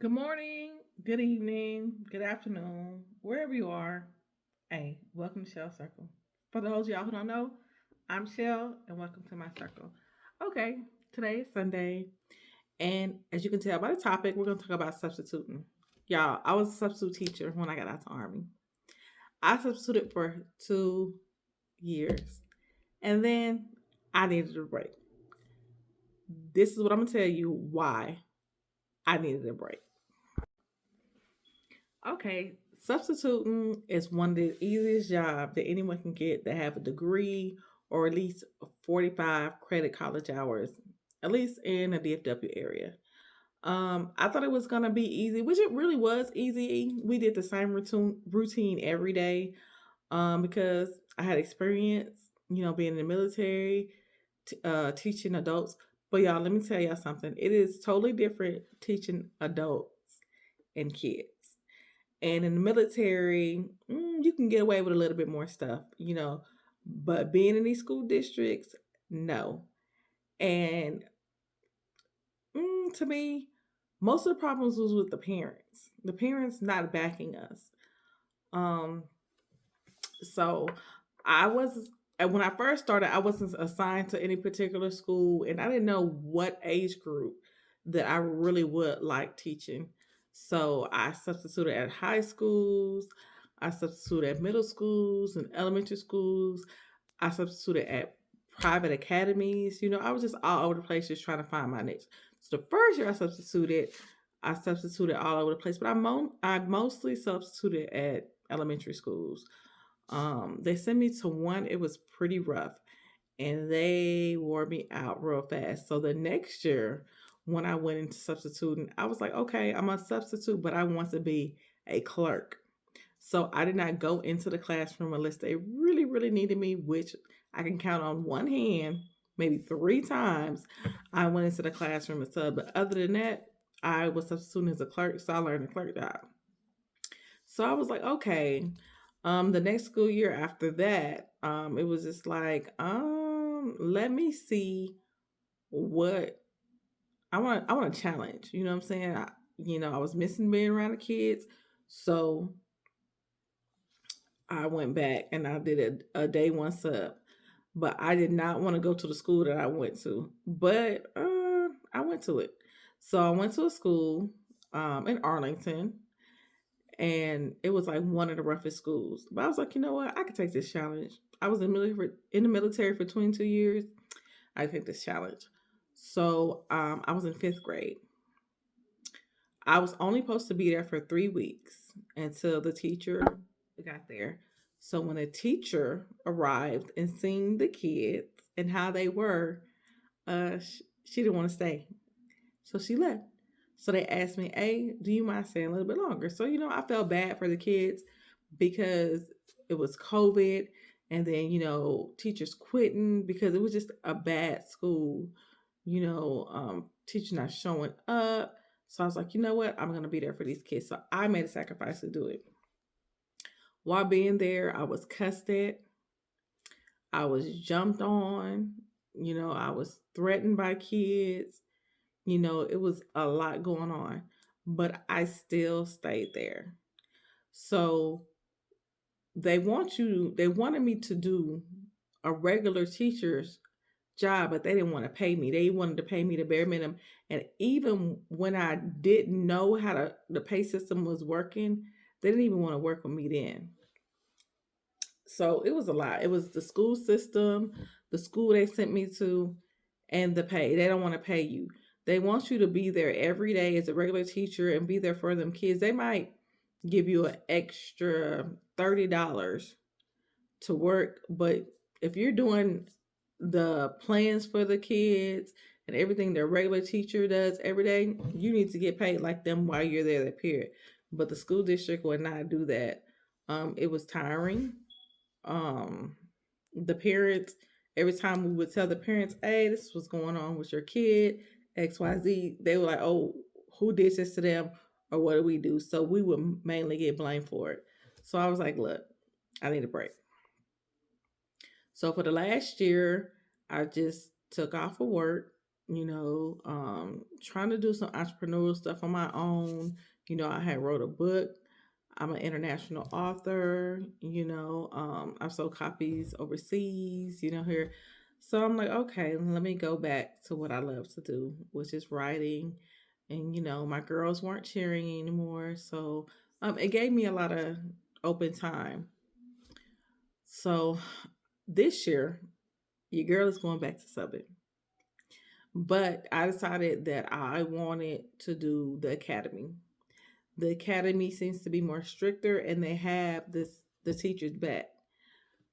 Good morning, good evening, good afternoon, wherever you are. Hey, welcome to Shell Circle. For those of y'all who don't know, I'm Shell and welcome to my circle. Okay, today is Sunday, and as you can tell by the topic, we're going to talk about substituting. Y'all, I was a substitute teacher when I got out to Army. I substituted for 2 years, and then I needed a break. This is what I'm going to tell you why I needed a break. Okay, substituting is one of the easiest jobs that anyone can get that have a degree or at least 45 credit college hours, at least in the DFW area. I thought it was gonna be easy, which it really was easy. We did the same routine every day, because I had experience, being in the military, teaching adults. But y'all, let me tell y'all something. It is totally different teaching adults and kids. And in the military, you can get away with a little bit more stuff, but being in these school districts, no. And to me, most of the problems was with the parents not backing us. Um, so I was, and when I first started, I wasn't assigned to any particular school, and I didn't know what age group that I really would like teaching. So I substituted at high schools, I substituted at middle schools and elementary schools, I substituted at private academies. I was just all over the place just trying to find my niche. So the first year I substituted all over the place, but I mostly substituted at elementary schools. They sent me to one, it was pretty rough, and they wore me out real fast. So the next year, when I went into substituting, I was like, okay, I'm a substitute, but I want to be a clerk. So I did not go into the classroom unless they really, really needed me, which I can count on one hand, maybe three times. I went into the classroom and sub. But other than that, I was substituting as a clerk, so I learned the clerk job. So I was like, okay. The next school year after that, it was just like, let me see what I want to challenge. You know what I'm saying? I was missing being around the kids. So I went back and I did a day one sub. But I did not want to go to the school that I went to. But I went to it. So I went to a school in Arlington, and it was like one of the roughest schools. But I was like, you know what? I could take this challenge. I was in the military for 22 years. I take this challenge. So I was in fifth grade. I was only supposed to be there for 3 weeks until the teacher got there. So when a teacher arrived and seen the kids and how they were, she didn't want to stay. So she left. So they asked me, hey, do you mind staying a little bit longer? So, I felt bad for the kids because it was COVID, and then, teachers quitting because it was just a bad school, teachers not showing up. So I was like, you know what? I'm going to be there for these kids. So I made a sacrifice to do it. While being there, I was cussed at. I was jumped on. I was threatened by kids. It was a lot going on, but I still stayed there. So they wanted me to do a regular teacher's job, but they didn't want to pay me. They wanted to pay me the bare minimum. And even when I didn't know how the pay system was working, they didn't even want to work with me then. So it was a lot. It was the school system, the school they sent me to, and the pay. They don't want to pay you. They want you to be there every day as a regular teacher and be there for them kids. They might give you an extra $30 to work, but if you're doing the plans for the kids and everything the regular teacher does every day, you need to get paid like them while you're there that period. But the school district would not do that. It was tiring. um the parents, every time we would tell the parents, hey, this is what's going on with your kid, XYZ, they were like, oh, who did this to them, or what do we do? So we would mainly get blamed for it. So I was like, look, I need a break. So for the last year, I just took off of work. trying to do some entrepreneurial stuff on my own. I had wrote a book. I'm an international author. I've sold copies overseas, here. So I'm like, okay, let me go back to what I love to do, which is writing. And, my girls weren't cheering anymore. So it gave me a lot of open time. So this year, your girl is going back to subbing. But I decided that I wanted to do the academy. The academy seems to be more stricter, and they have the teachers back.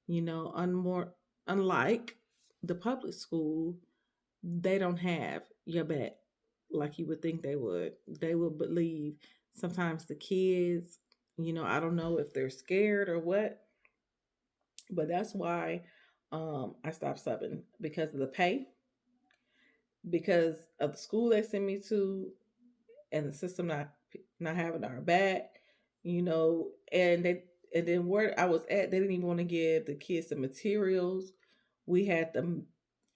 More unlike the public school, they don't have your back like you would think they would. They will believe sometimes the kids. I don't know if they're scared or what, but that's why I stopped subbing because of the pay, because of the school they sent me to, and the system not having our back, and then where I was at, they didn't even want to give the kids the materials. We had to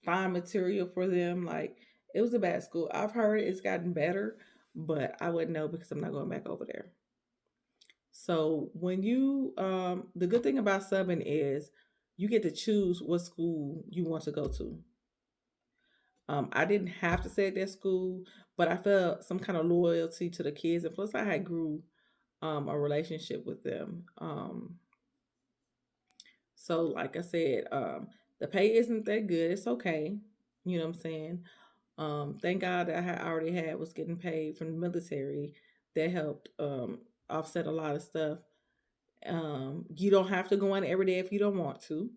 find material for them. Like, it was a bad school. I've heard it's gotten better, but I wouldn't know because I'm not going back over there. So when the good thing about subbing is you get to choose what school you want to go to. I didn't have to stay at that school, but I felt some kind of loyalty to the kids, and plus I had grew a relationship with them. So like I said, the pay isn't that good. It's okay. You know what I'm saying? Thank God that I had already had was getting paid from the military. That helped offset a lot of stuff. You don't have to go in every day if you don't want to.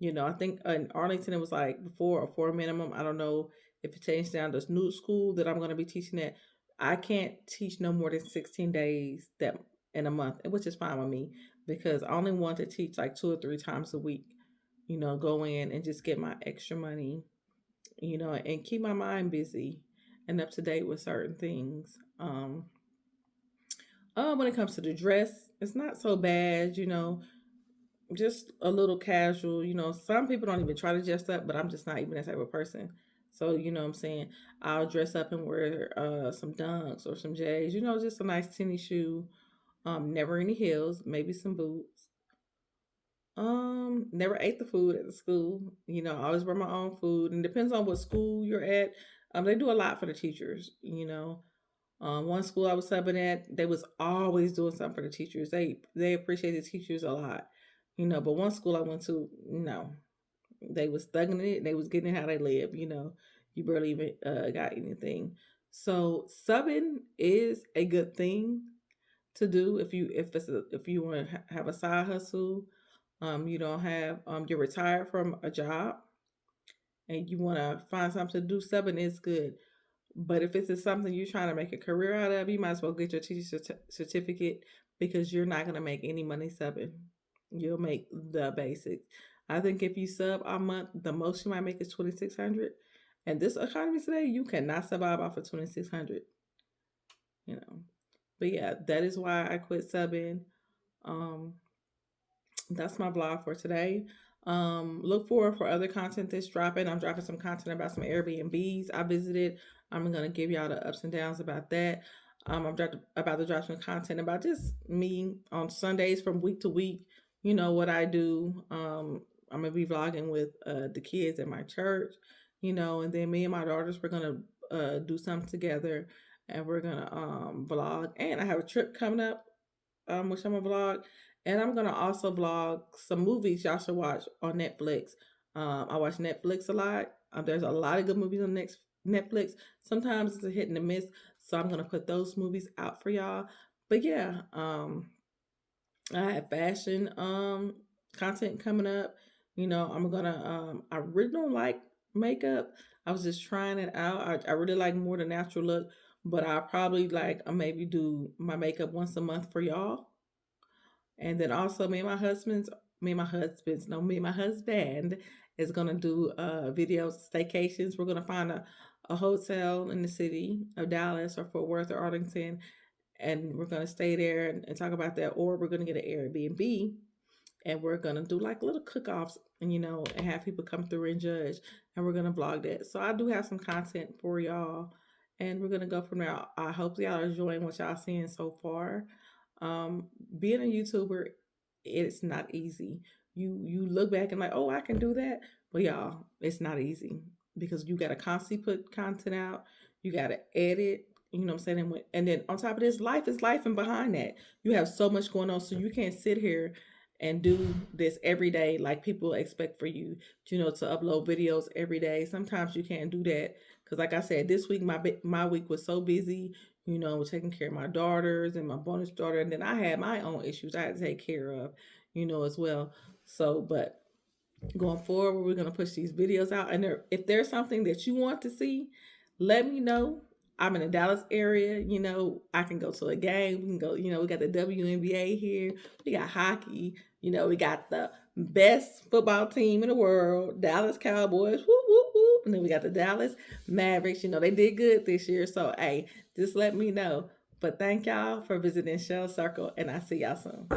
I think in Arlington it was like before or four minimum. I don't know if it changed down to new school that I'm going to be teaching at. I can't teach no more than 16 days that in a month, which is fine with me because I only want to teach like 2 or 3 times a week. Go in and just get my extra money. And keep my mind busy and up to date with certain things. When it comes to the dress, it's not so bad. Just a little casual. Some people don't even try to dress up, but I'm just not even that type of person. So, what I'm saying, I'll dress up and wear some dunks or some J's, just a nice tennis shoe. Never any heels, maybe some boots. Never ate the food at the school. I always bring my own food, and depends on what school you're at. They do a lot for the teachers. One school I was subbing at, they was always doing something for the teachers. They appreciate the teachers a lot. But one school I went to, no, they was thugging it. They was getting it how they live. You barely even got anything. So subbing is a good thing to do if you want to have a side hustle. You don't have you're retired from a job and you want to find something to do. Subbing is good. But if it's something you're trying to make a career out of, you might as well get your teacher certificate because you're not going to make any money subbing. You'll make the basics. I think if you sub a month, the most you might make is 2,600. And this economy today, you cannot survive off of 2,600. You know, but yeah, that is why I quit subbing. Um, that's my blog for today. Look forward for other content that's dropping. I'm dropping some content about some Airbnbs I visited. I'm gonna give y'all the ups and downs about that. About to drop some content about just me on Sundays from week to week. What I do. I'm gonna be vlogging with the kids at my church. And then me and my daughters we're gonna do something together, and we're gonna vlog. And I have a trip coming up which I'm gonna vlog, and I'm gonna also vlog some movies y'all should watch on Netflix. I watch Netflix a lot. There's a lot of good movies on Netflix. Sometimes it's a hit and a miss, so I'm gonna put those movies out for y'all. But yeah, I have fashion content coming up. I'm gonna I really don't like makeup. I was just trying it out. I really like more the natural look, but I probably like maybe do my makeup once a month for y'all. And then also me and my husband is gonna do video staycations. We're gonna find a hotel in the city of Dallas or Fort Worth or Arlington, and we're gonna stay there and talk about that, or we're gonna get an Airbnb and we're gonna do like little cook-offs, and and have people come through and judge, and we're gonna vlog that. So I do have some content for y'all, and we're gonna go from there. I hope y'all are enjoying what y'all seeing so far. um Being a YouTuber, it's not easy. You look back and like, oh, I can do that, but y'all, it's not easy, because you gotta constantly put content out, you gotta edit, what I'm saying, and then on top of this, life is life, and behind that, you have so much going on, so you can't sit here and do this every day like people expect for you, to upload videos every day. Sometimes you can't do that, because like I said, this week my week was so busy, taking care of my daughters and my bonus daughter, and then I had my own issues I had to take care of, as well. So, but going forward, we're gonna push these videos out, and if there's something that you want to see, let me know. I'm in the Dallas area. I can go to a game. We can go. We got the WNBA here. We got hockey. We got the best football team in the world, Dallas Cowboys. Whoop whoop whoop. And then we got the Dallas Mavericks. They did good this year. So hey, just let me know. But thank y'all for visiting Shell Circle, and I'll see y'all soon.